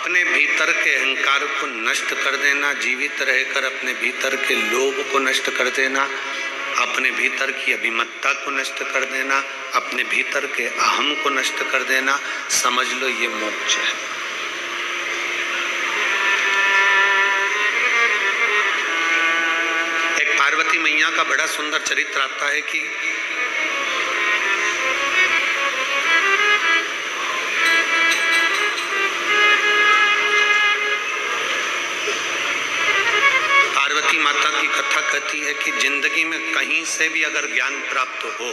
अपने भीतर के अहंकार को नष्ट कर देना, जीवित रहकर अपने भीतर के लोभ को नष्ट कर देना, अपने भीतर की अभिमत्ता को नष्ट कर देना, अपने भीतर के अहम को नष्ट कर देना, समझ लो ये मोक्ष है। एक पार्वती मैया का बड़ा सुंदर चरित्र आता है कि पार्वती माता की कथा कहती है कि जिंदगी में कहीं से भी अगर ज्ञान प्राप्त हो,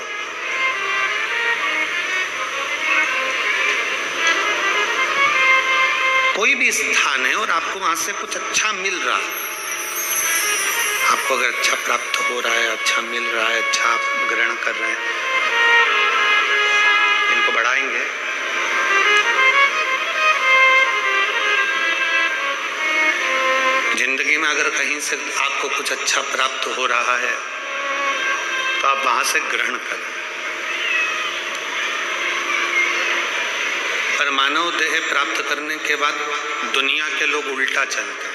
कोई भी स्थान है और आपको वहां से कुछ अच्छा मिल रहा है, आपको अगर अच्छा प्राप्त हो रहा है, अच्छा मिल रहा है, अच्छा आप ग्रहण कर रहे हैं, इनको बढ़ाएंगे, जिंदगी में अगर कहीं से आपको कुछ अच्छा प्राप्त हो रहा है तो आप वहां से ग्रहण करें। पर मानव देह प्राप्त करने के बाद दुनिया के लोग उल्टा चलते हैं।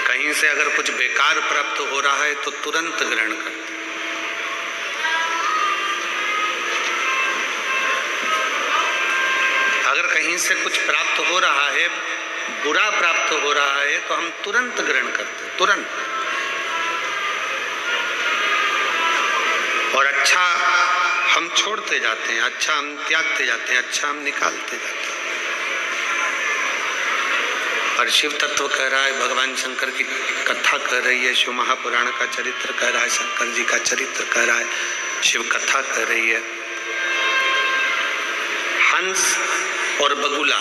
कहीं से अगर कुछ बेकार प्राप्त हो रहा है तो तुरंत ग्रहण करते हैं। अगर कहीं से कुछ प्राप्त हो रहा है, बुरा प्राप्त हो रहा है, तो हम तुरंत ग्रहण करते हैं, तुरंत। और अच्छा हम छोड़ते जाते हैं, अच्छा हम त्यागते जाते हैं, अच्छा हम निकालते जाते हैं। और शिव तत्व कह रहा है, भगवान शंकर की कथा कह रही है, शिव महापुराण का चरित्र कह रहा है, शंकर जी का चरित्र कह रहा है, शिव कथा कह रही है। हंस और बगुला,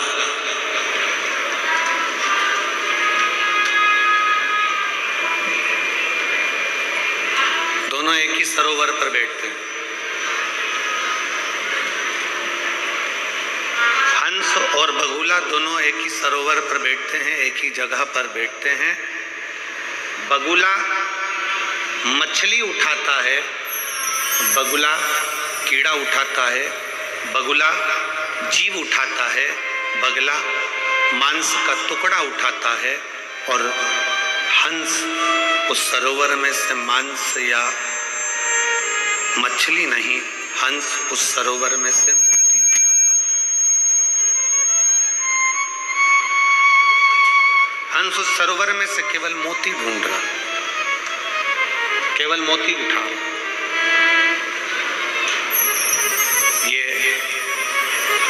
दोनों एक ही सरोवर पर बैठते हैं। हंस और बगुला दोनों एक ही सरोवर पर बैठते हैं, एक ही जगह पर बैठते हैं। बगुला मछली उठाता है, बगुला कीड़ा उठाता है, बगुला जीव उठाता है, बगुला मांस का टुकड़ा उठाता है, और हंस उस सरोवर में से मांस या मछली नहीं, हंस उस सरोवर में से मोती उठाता है। हंस उस सरोवर में से केवल मोती ढूंढ रहा, केवल मोती उठा रहा। ये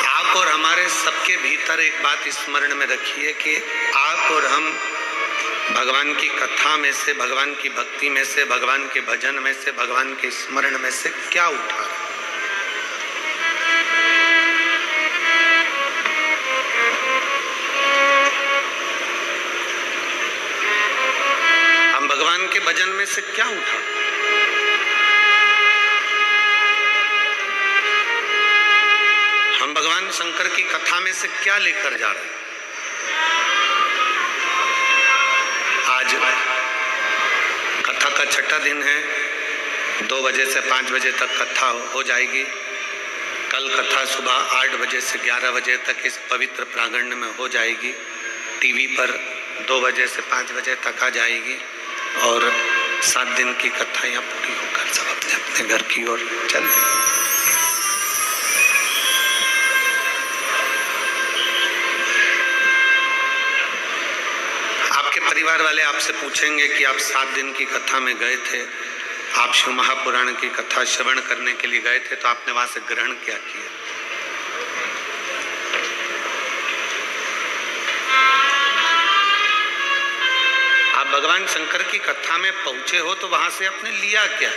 आप और हमारे सबके भीतर एक बात स्मरण में रखिए कि आप और हम भगवान की कथा में से, भगवान की भक्ति में से, भगवान के भजन में से, भगवान के स्मरण में से क्या उठा रहे? हम भगवान के भजन में से क्या उठा? हम भगवान शंकर की कथा में से क्या लेकर जा रहे हैं? आज कथा का छठा दिन है, 2 बजे से 5 बजे तक कथा हो जाएगी। कल कथा सुबह 8 बजे से 11 बजे तक इस पवित्र प्रांगण में हो जाएगी। टीवी पर 2 बजे से 5 बजे तक आ जाएगी और 7 दिन की कथा यहाँ पूरी होकर सब अपने अपने घर की ओर चल देंगे। परिवार वाले आपसे पूछेंगे कि आप 7 दिन की कथा में गए थे, आप शिव महापुराण की कथा श्रवण करने के लिए गए थे, तो आपने वहां से ग्रहण क्या किया? आप भगवान शंकर की कथा में पहुंचे हो तो वहां से आपने लिया क्या?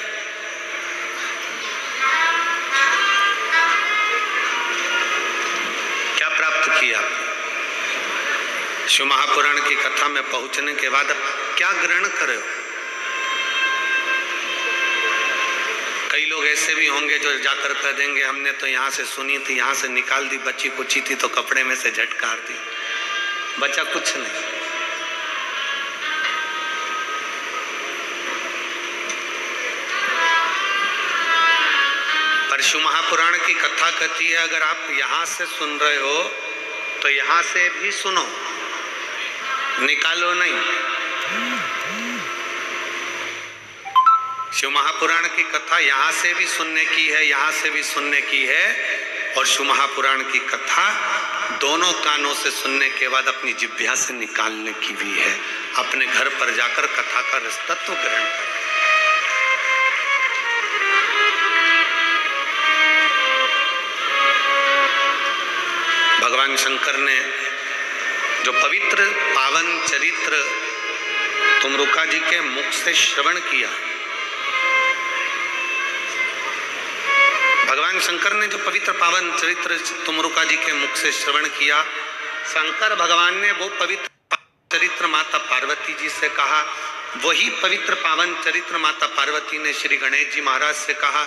क्या प्राप्त किया? शिव महापुराण की कथा में पहुंचने के बाद अब क्या ग्रहण करे? कई लोग ऐसे भी होंगे जो जाकर कह देंगे हमने तो यहाँ से सुनी थी, यहाँ से निकाल दी, बच्ची कुची थी तो कपड़े में से झटकार दी, बचा कुछ नहीं। पर शिव महापुराण की कथा कहती है अगर आप यहाँ से सुन रहे हो तो यहां से भी सुनो, निकालो नहीं। शिव महापुराण की कथा यहां से भी सुनने की है, यहां से भी सुनने की है, और शिव महापुराण की कथा दोनों कानों से सुनने के बाद अपनी जिह्वा से निकालने की भी है। अपने घर पर जाकर कथा का रसतत्व ग्रहण करें। भगवान शंकर ने जो पवित्र पावन चरित्र तुमरुका जी के मुख से श्रवण किया, भगवान शंकर ने जो पवित्र पावन चरित्र तुमरुका जी के मुख से श्रवण किया, शंकर भगवान ने वो पवित्र चरित्र माता पार्वती जी से कहा, वही पवित्र पावन चरित्र माता पार्वती ने श्री गणेश जी महाराज से कहा,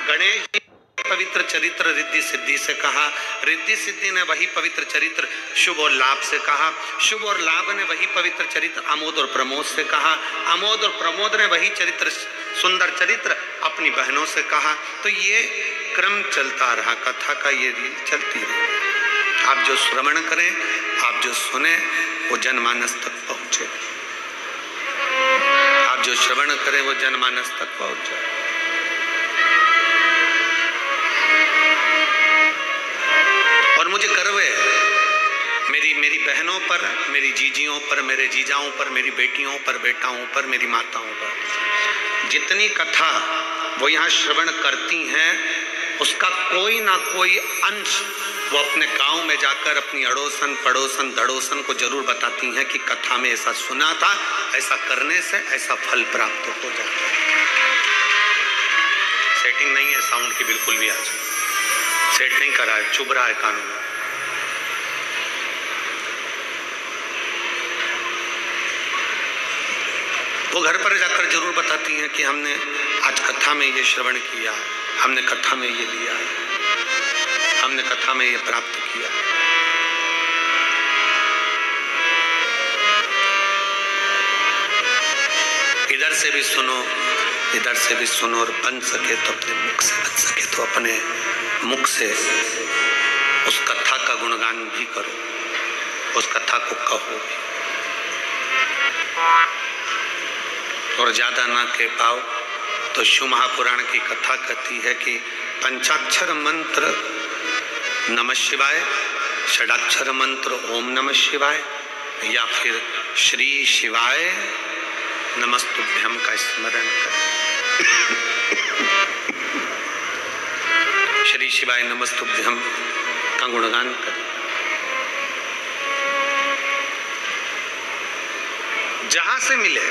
गणेश जी पवित्र चरित्र रिद्धि सिद्धि से कहा, रिद्धि सिद्धि ने वही पवित्र चरित्र शुभ और लाभ से कहा, शुभ और लाभ ने वही पवित्र चरित्र आमोद और प्रमोद से कहा, आमोद और प्रमोद ने वही चरित्र सुंदर चरित्र अपनी बहनों से कहा। तो ये क्रम चलता रहा, कथा का ये रील चलती रही। आप जो श्रवण करें, आप जो सुने, वो जनमानस तक पहुंचे। आप जो श्रवण करें वो जनमानस तक पहुंच जाए। और मुझे गर्व है मेरी बहनों पर, मेरी जीजियों पर, मेरे जीजाओं पर, मेरी बेटियों पर, बेटाओं पर, मेरी माताओं पर, जितनी कथा वो यहाँ श्रवण करती हैं, उसका कोई ना कोई अंश वो अपने गांव में जाकर अपनी अड़ोसन पड़ोसन धड़ोसन को जरूर बताती हैं कि कथा में ऐसा सुना था, ऐसा करने से ऐसा फल प्राप्त हो जाता है। सेटिंग नहीं है साउंड की बिल्कुल भी, आज सेट नहीं करा है, चुभ रहा है कानून। वो घर पर जाकर जरूर बताती हैं कि हमने आज कथा में ये श्रवण किया, हमने कथा में ये लिया, हमने कथा में ये प्राप्त किया। इधर से भी सुनो, इधर से भी सुनो, और बन सके तो अपने मुख से, बन सके तो अपने मुख से उस कथा का गुणगान भी करो, उस कथा को कहो भी। और ज्यादा ना कह पाओ तो शिव महापुराण की कथा कहती है कि पंचाक्षर मंत्र नमः शिवाय, षडाक्षर मंत्र ओम नमः शिवाय, या फिर श्री शिवाय नमस्तुभ्यम का स्मरण करें। श्री शिवाय नमस्तुभ्यम का गुणगान करें। जहां से मिले,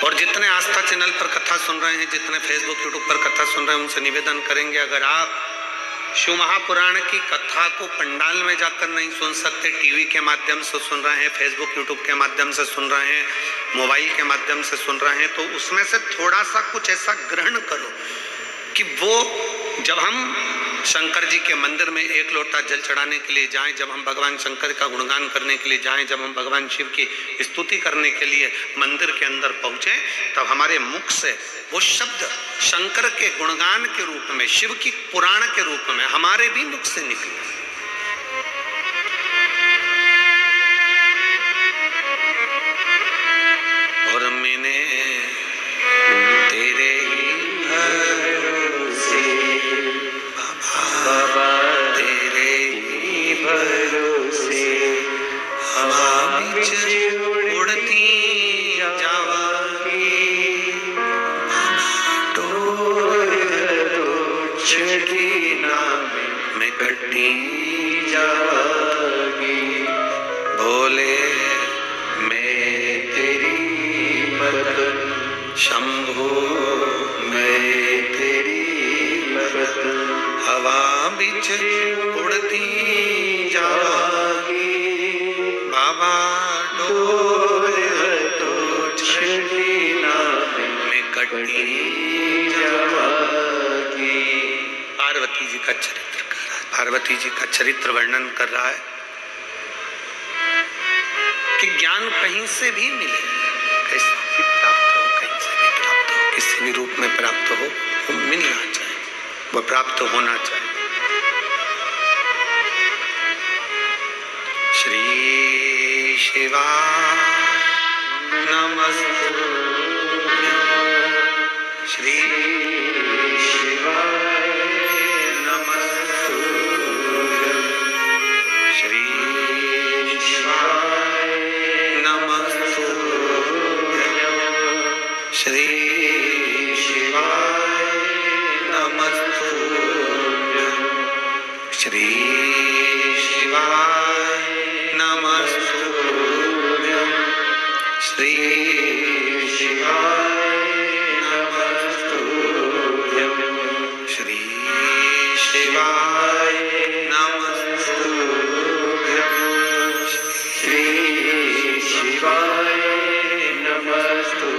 और जितने आस्था चैनल पर कथा सुन रहे हैं, जितने फेसबुक यूट्यूब पर कथा सुन रहे हैं, उनसे निवेदन करेंगे, अगर आप शिव महापुराण की कथा को पंडाल में जाकर नहीं सुन सकते, टीवी के माध्यम से सुन रहे हैं, फेसबुक यूट्यूब के माध्यम से सुन रहे हैं, मोबाइल के माध्यम से सुन रहे हैं, तो उसमें से थोड़ा सा कुछ ऐसा ग्रहण करो कि वो जब हम शंकर जी के मंदिर में एक लोटा जल चढ़ाने के लिए जाएं, जब हम भगवान शंकर का गुणगान करने के लिए जाएं, जब हम भगवान शिव की स्तुति करने के लिए मंदिर के अंदर पहुंचे, तब हमारे मुख से वो शब्द शंकर के गुणगान के रूप में, शिव की पुराण के रूप में हमारे भी मुख से निकले। और मैंने तेरे बाबा तेरे ही भरोसे हवा बीच उड़ती जावागी, डोर तो छड़ी ना में कटी जावागी, भोले मैं तेरी मत शंभो मैं तेरी मत, हवा बीच उड़ती जागी, बाबा डोर तो छड़ी ना में कटी जागी। पार्वती जी का चरित्र कर रहा है, पार्वती जी का चरित्र वर्णन कर रहा है कि ज्ञान कहीं से भी मिले, कैसे भी प्राप्त हो, कहीं से भी प्राप्त हो, किसी भी रूप में प्राप्त हो, वो मिलना चाहिए, वो प्राप्त होना चाहिए। श्री शिवाय नमस्तुभ्यं। श्री शिवाय नमस्तुभ्यं। श्री शिवाय नमस्तुभ्यं। श्री शिवाय नमस्तुभ्यं। श्री शिवाय नमस्तुभ्यं। श्री शिवाय नमस्तुभ्यं। श्री शिवाय नमस्तुभ्यं। श्री शिवाय नमस्तुभ्यं।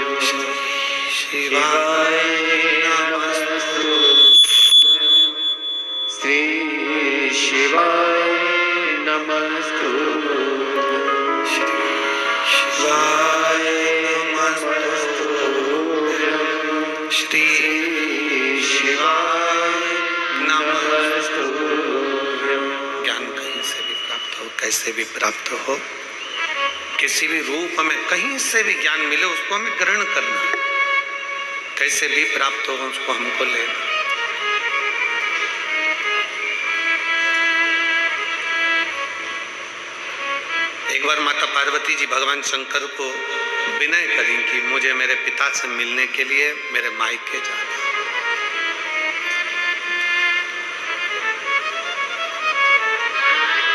श्री शिवाय नमस्तुभ्यं। श्री शिवाय नमस्तुभ्यं। श्री शिवाय नमस्तुभ्यं। श्री शिवाय नमस्तुभ्यं। ज्ञान कहीं से भी प्राप्त हो, कैसे भी प्राप्त हो, किसी भी रूप में कहीं से भी ज्ञान मिले उसको हमें ग्रहण करना है। कैसे भी प्राप्त हो उसको हमको लेना। एक बार माता पार्वती जी भगवान शंकर को विनय करी कि मुझे मेरे पिता से मिलने के लिए मेरे मायके जाना।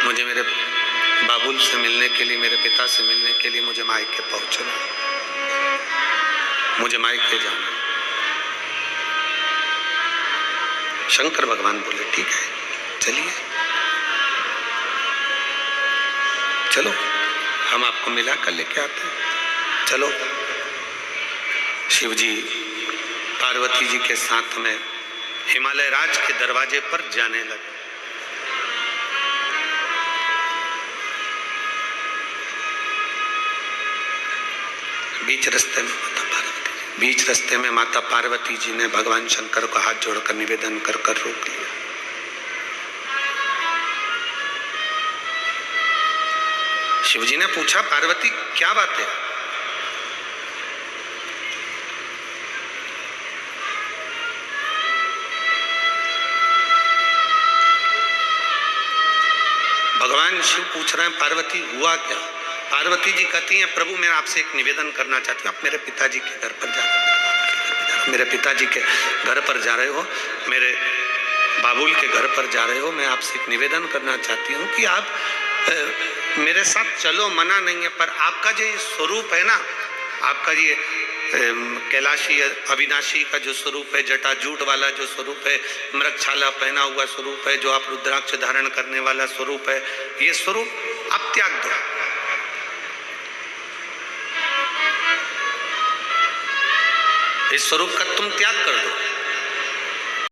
मुझे मेरे बाबुल से मिलने के लिए, मेरे पिता से मिलने के लिए मुझे मायके पहुंचना, मुझे मायके जाना। शंकर भगवान बोले ठीक है चलिए, चलो हम आपको मिला कर लेके आते हैं। चलो शिव जी पार्वती जी के साथ में हिमालय राज के दरवाजे पर जाने लगे। बीच रास्ते में माता पार्वती जी ने भगवान शंकर को हाथ जोड़कर निवेदन कर रोक लिया। शिवजी ने पूछा पार्वती क्या बात है? भगवान शिव पूछ रहे हैं पार्वती हुआ क्या? पार्वती जी कहती हैं प्रभु मैं आपसे एक निवेदन करना चाहती हूँ। आप मेरे पिताजी के घर पर जा रहे हो, मेरे पिताजी के घर पर जा रहे हो, मेरे बाबुल के घर पर जा रहे हो। मैं आपसे एक निवेदन करना चाहती हूँ कि आप मेरे साथ चलो, मना नहीं है, पर आपका जो स्वरूप है ना, आपका ये कैलाशी अविनाशी का जो स्वरूप है, जटाजूट वाला जो स्वरूप है, मृगछाला पहना हुआ स्वरूप है, जो आप रुद्राक्ष धारण करने वाला स्वरूप है, ये स्वरूप आप त्याग दो। इस स्वरूप का तुम त्याग कर दो।